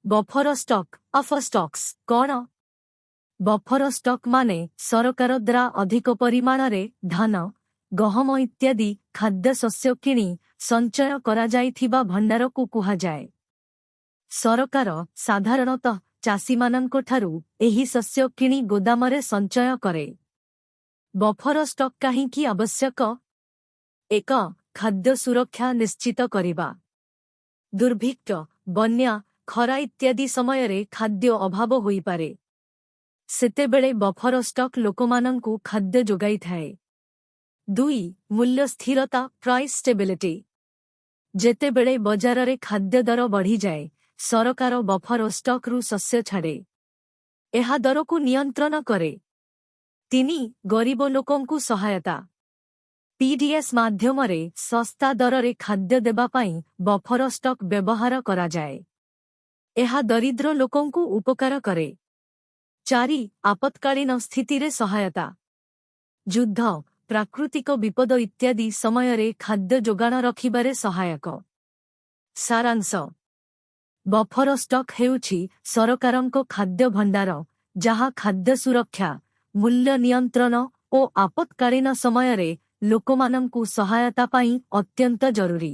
Buffer stock of stocks कौन? Buffer stock माने सरकार द्वारा अधिक परिमाण रे धान गहम इत्यादि खाद्यशस्य किणी संचय करा जाइथिबा भंडार को कुहा जाए। सरकार साधारणतः चाषी माननको ठारू एही शस्य किणी गोदामरे संचय करे। बफर स्टॉक काहींकी आवश्यक? 1. खाद्य सुरक्षा निश्चित करिबा। दुर्भिक्ष बन्या खरा इत्यादि समयरे खाद्य अभाव होई पारे। सेतेबेले बफर स्टॉक लोकमानंकु खाद्य जोगाई थाए। 2. मूल्य स्थिरता प्राइस स्टेबिलिटी। जेतेबेले बजाररे खाद्य दर बढ़ी जाए सरकार बफर स्टॉक रु शस्य छाड़े। एहा दर को नियंत्रण करे। 3. गरीब लोकंकु सहायता। पीडीएस माध्यमरे सस्ता दररे खाद्य देबा पाई बफर स्टॉक व्यवहार करा जाए। एहा दरिद्र लोकंकु उपकार करे। 4. आपत्कालीन स्थितिरे सहायता। युद्ध प्राकृतिक विपद इत्यादि समयरे खाद्य जोगाण रखिबारे सहायक। सारांश बफर स्टॉक हेउछि सरकारंको खाद्य भंडार जहा खाद्य सुरक्षा मूल्य नियंत्रण और आपत्कालीन समयरे लोकमानंकु सहायता पाई अत्यंत जरूरी।